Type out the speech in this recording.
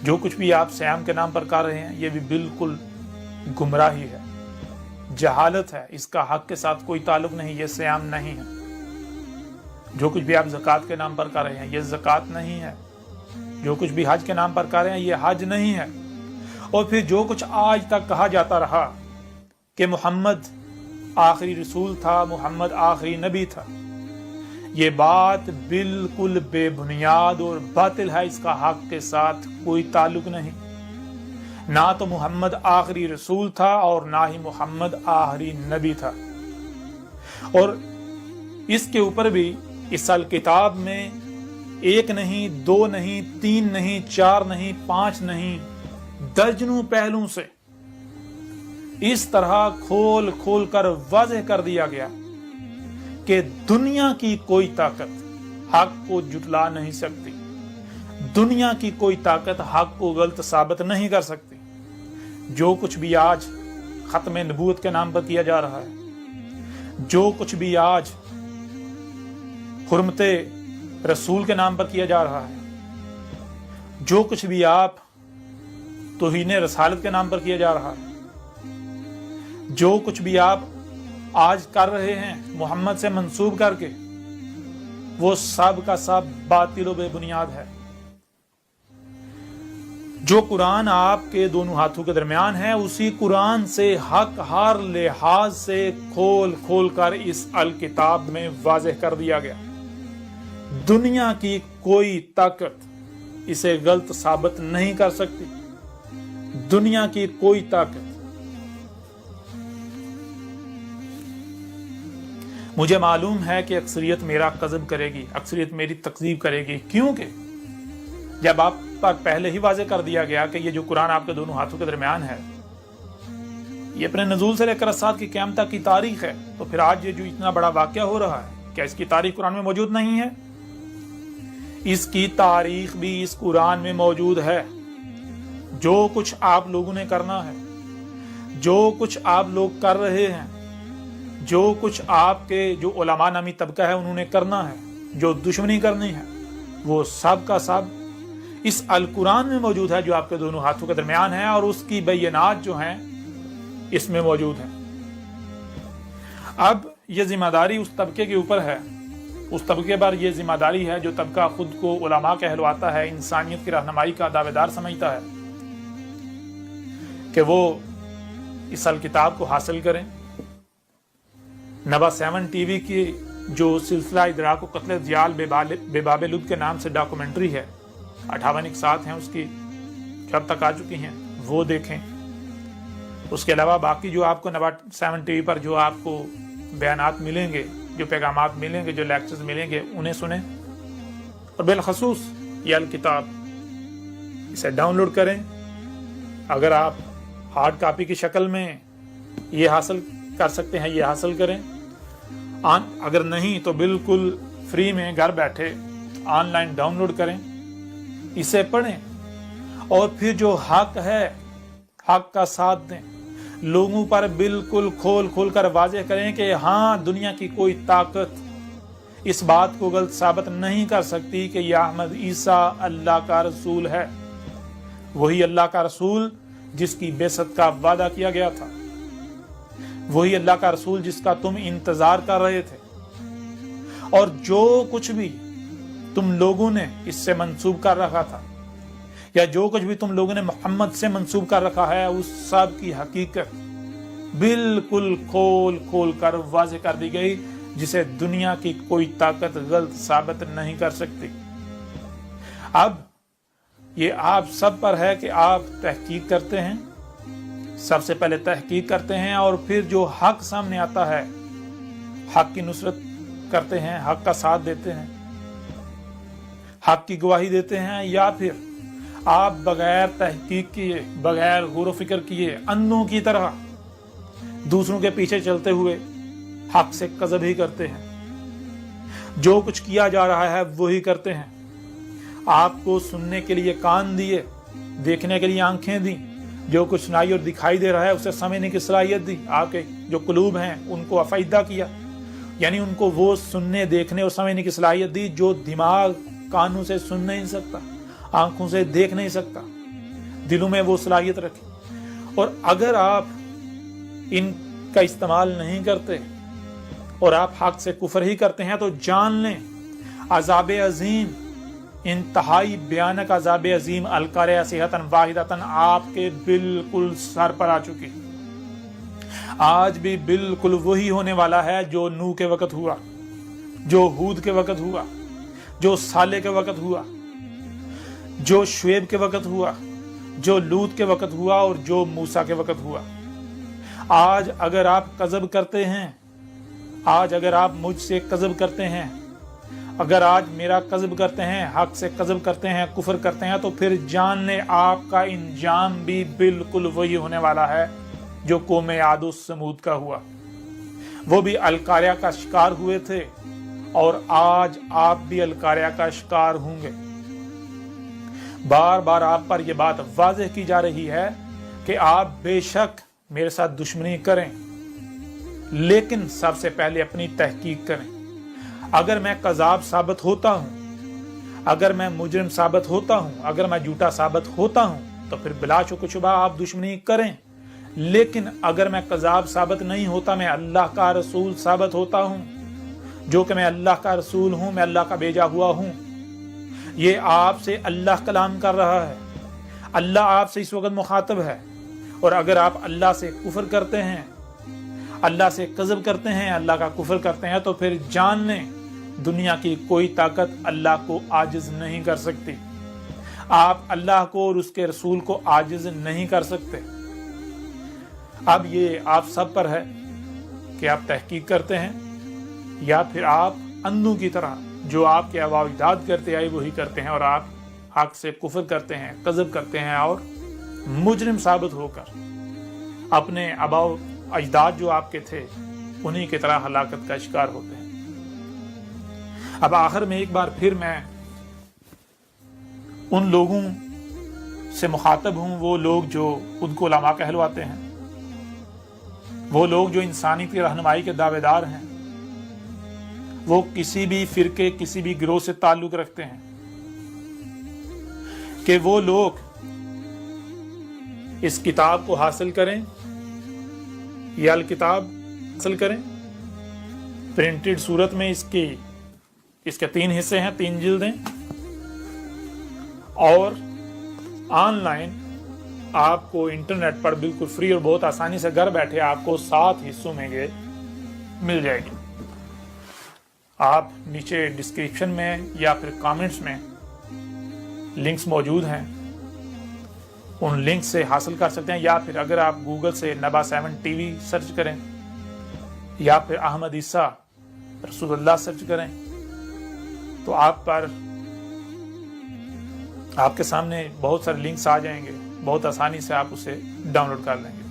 جو کچھ بھی آپ سیام کے نام پر کر رہے ہیں یہ بھی بالکل گمراہی ہے، جہالت ہے، اس کا حق کے ساتھ کوئی تعلق نہیں، یہ سیام نہیں ہے۔ جو کچھ بھی آپ زکوٰۃ کے نام پر کر رہے ہیں یہ زکوٰۃ نہیں ہے، جو کچھ بھی حج کے نام پر کر رہے ہیں یہ حج نہیں ہے۔ اور پھر جو کچھ آج تک کہا جاتا رہا کہ محمد آخری رسول تھا، محمد آخری نبی تھا، یہ بات بالکل بے بنیاد اور باطل ہے، اس کا حق کے ساتھ کوئی تعلق نہیں۔ نہ تو محمد آخری رسول تھا اور نہ ہی محمد آخری نبی تھا۔ اور اس کے اوپر بھی اس الکتاب میں ایک نہیں، دو نہیں، تین نہیں، چار نہیں، پانچ نہیں، درجنوں پہلوں سے اس طرح کھول کھول کر واضح کر دیا گیا کہ دنیا کی کوئی طاقت حق کو جھٹلا نہیں سکتی، دنیا کی کوئی طاقت حق کو غلط ثابت نہیں کر سکتی۔ جو کچھ بھی آج ختم نبوت کے نام پر کیا جا رہا ہے، جو کچھ بھی آج حرمت رسول کے نام پر کیا جا رہا ہے، جو کچھ بھی آپ توہین رسالت کے نام پر کیا جا رہا ہے، جو کچھ بھی آپ آج کر رہے ہیں محمد سے منسوب کر کے، وہ سب کا سب باطل و بے بنیاد ہے۔ جو قرآن آپ کے دونوں ہاتھوں کے درمیان ہے، اسی قرآن سے حق ہر لحاظ سے کھول کھول کر اس الکتاب میں واضح کر دیا گیا۔ دنیا کی کوئی طاقت اسے غلط ثابت نہیں کر سکتی، دنیا کی کوئی طاقت۔ مجھے معلوم ہے کہ اکثریت میرا قذف کرے گی، اکثریت میری تکذیب کرے گی، کیونکہ جب آپ پر پہلے ہی واضح کر دیا گیا کہ یہ جو قرآن آپ کے دونوں ہاتھوں کے درمیان ہے یہ اپنے نزول سے لے کر اسات کی قیامت تک کی تاریخ ہے، تو پھر آج یہ جو اتنا بڑا واقعہ ہو رہا ہے کیا اس کی تاریخ قرآن میں موجود نہیں ہے؟ اس کی تاریخ بھی اس قرآن میں موجود ہے۔ جو کچھ آپ لوگوں نے کرنا ہے، جو کچھ آپ لوگ کر رہے ہیں، جو کچھ آپ کے جو علماء نامی طبقہ ہے انہوں نے کرنا ہے، جو دشمنی کرنی ہے، وہ سب کا سب اس القرآن میں موجود ہے جو آپ کے دونوں ہاتھوں کے درمیان ہے، اور اس کی بینات جو ہیں اس میں موجود ہیں۔ اب یہ ذمہ داری اس طبقے کے اوپر ہے، اس طبقے پر یہ ذمہ داری ہے جو طبقہ خود کو علماء کہلواتا ہے، انسانیت کی رہنمائی کا دعوے دار سمجھتا ہے، کہ وہ اس الکتاب کو حاصل کریں۔ نبا 7 ٹی وی کی جو سلسلہ ادراک و قتل دیال بے باب لد کے نام سے ڈاکومنٹری ہے، 58 اقساط ہیں اس کی جو اب تک آ چکی ہیں، وہ دیکھیں۔ اس کے علاوہ باقی جو آپ کو نبا 7 ٹی وی پر جو آپ کو بیانات ملیں گے، جو پیغامات ملیں گے، جو لیکچرز ملیں گے، انہیں سنیں، اور بالخصوص یہ الکتاب اسے ڈاؤن لوڈ کریں۔ اگر آپ ہارڈ کاپی کی شکل میں یہ حاصل کر سکتے ہیں یہ حاصل کریں، اگر نہیں تو بالکل فری میں گھر بیٹھے آن لائن ڈاؤن لوڈ کریں، اسے پڑھیں، اور پھر جو حق ہے حق کا ساتھ دیں، لوگوں پر بالکل کھول کھول کر واضح کریں کہ ہاں دنیا کی کوئی طاقت اس بات کو غلط ثابت نہیں کر سکتی کہ یہ احمد عیسیٰ اللہ کا رسول ہے، وہی اللہ کا رسول جس کی بعثت کا وعدہ کیا گیا تھا، وہی اللہ کا رسول جس کا تم انتظار کر رہے تھے۔ اور جو کچھ بھی تم لوگوں نے اس سے منسوب کر رکھا تھا، یا جو کچھ بھی تم لوگوں نے محمد سے منسوب کر رکھا ہے، اس سب کی حقیقت بالکل کھول کھول کر واضح کر دی گئی، جسے دنیا کی کوئی طاقت غلط ثابت نہیں کر سکتی۔ اب یہ آپ سب پر ہے کہ آپ تحقیق کرتے ہیں، سب سے پہلے تحقیق کرتے ہیں، اور پھر جو حق سامنے آتا ہے حق کی نصرت کرتے ہیں، حق کا ساتھ دیتے ہیں، حق کی گواہی دیتے ہیں، یا پھر آپ بغیر تحقیق کیے، بغیر غور و فکر کیے، اندھوں کی طرح دوسروں کے پیچھے چلتے ہوئے حق سے کذب ہی کرتے ہیں۔ جو کچھ کیا جا رہا ہے وہی کرتے ہیں۔ آپ کو سننے کے لیے کان دیے، دیکھنے کے لیے آنکھیں دی، جو کچھ سنائی اور دکھائی دے رہا ہے اسے سمجھنے کی صلاحیت دی، آپ کے جو قلوب ہیں ان کو افیدہ کیا، یعنی ان کو وہ سننے، دیکھنے اور سمجھنے کی صلاحیت دی جو دماغ کانوں سے سن نہیں سکتا، آنکھوں سے دیکھ نہیں سکتا، دلوں میں وہ صلاحیت رکھیں. اور اگر آپ ان کا استعمال نہیں کرتے اور آپ حق سے کفر ہی کرتے ہیں تو جان لیں عذاب عظیم، انتہائی بھیانک عذاب عظیم القاریہ صیحۃ واحدۃ آپ کے بالکل سر پر آ چکی. آج بھی بالکل وہی ہونے والا ہے جو نوح کے وقت ہوا، جو ہود کے وقت ہوا، جو صالح کے وقت ہوا، جو شعیب کے وقت ہوا، جو لوط کے وقت ہوا اور جو موسیٰ کے وقت ہوا. آج اگر آپ کذب کرتے ہیں، آج اگر آپ مجھ سے کذب کرتے ہیں، اگر آج میرا کذب کرتے ہیں، حق سے کذب کرتے ہیں، کفر کرتے ہیں، تو پھر جان لیں آپ کا انجام بھی بالکل وہی ہونے والا ہے جو قوم عاد و ثمود کا ہوا. وہ بھی القاریہ کا شکار ہوئے تھے اور آج آپ بھی القاریہ کا شکار ہوں گے. بار بار آپ پر یہ بات واضح کی جا رہی ہے کہ آپ بے شک میرے ساتھ دشمنی کریں، لیکن سب سے پہلے اپنی تحقیق کریں. اگر میں کذاب ثابت ہوتا ہوں، اگر میں مجرم ثابت ہوتا ہوں، اگر میں جھوٹا ثابت ہوتا ہوں تو پھر بلا شک و شبہ آپ دشمنی کریں. لیکن اگر میں کذاب ثابت نہیں ہوتا، میں اللہ کا رسول ثابت ہوتا ہوں، جو کہ میں اللہ کا رسول ہوں، میں اللہ کا بھیجا ہوا ہوں. یہ آپ سے اللہ کلام کر رہا ہے، اللہ آپ سے اس وقت مخاطب ہے. اور اگر آپ اللہ سے کفر کرتے ہیں، اللہ سے کذب کرتے ہیں، اللہ کا کفر کرتے ہیں، تو پھر جان لیں دنیا کی کوئی طاقت اللہ کو عاجز نہیں کر سکتی. آپ اللہ کو اور اس کے رسول کو عاجز نہیں کر سکتے. اب یہ آپ سب پر ہے کہ آپ تحقیق کرتے ہیں یا پھر آپ اندھوں کی طرح جو آپ کے آباء و اجداد کرتے آئے وہی کرتے ہیں، اور آپ حق سے کفر کرتے ہیں، کذب کرتے ہیں اور مجرم ثابت ہو کر اپنے آباء و اجداد جو آپ کے تھے انہی کی طرح ہلاکت کا شکار ہوتے ہیں. اب آخر میں ایک بار پھر میں ان لوگوں سے مخاطب ہوں، وہ لوگ جو خود کو علماء کہلواتے ہیں، وہ لوگ جو انسانی کی رہنمائی کے دعوے دار ہیں، وہ کسی بھی فرقے، کسی بھی گروہ سے تعلق رکھتے ہیں، کہ وہ لوگ اس کتاب کو حاصل کریں، یہ الکتاب حاصل کریں. پرنٹڈ صورت میں اس کے 3 حصے ہیں، 3 جلدیں، اور آن لائن آپ کو انٹرنیٹ پر بالکل فری اور بہت آسانی سے گھر بیٹھے آپ کو 7 حصوں میں یہ مل جائے گی. آپ نیچے ڈسکرپشن میں یا پھر کامنٹس میں لنکس موجود ہیں، ان لنک سے حاصل کر سکتے ہیں، یا پھر اگر آپ گوگل سے نبا 7 ٹی وی سرچ کریں یا پھر احمد عیسیٰ رسول اللہ سرچ کریں تو آپ کے سامنے بہت سارے لنکس آ جائیں گے. بہت آسانی سے آپ اسے ڈاؤن لوڈ کر لیں گے.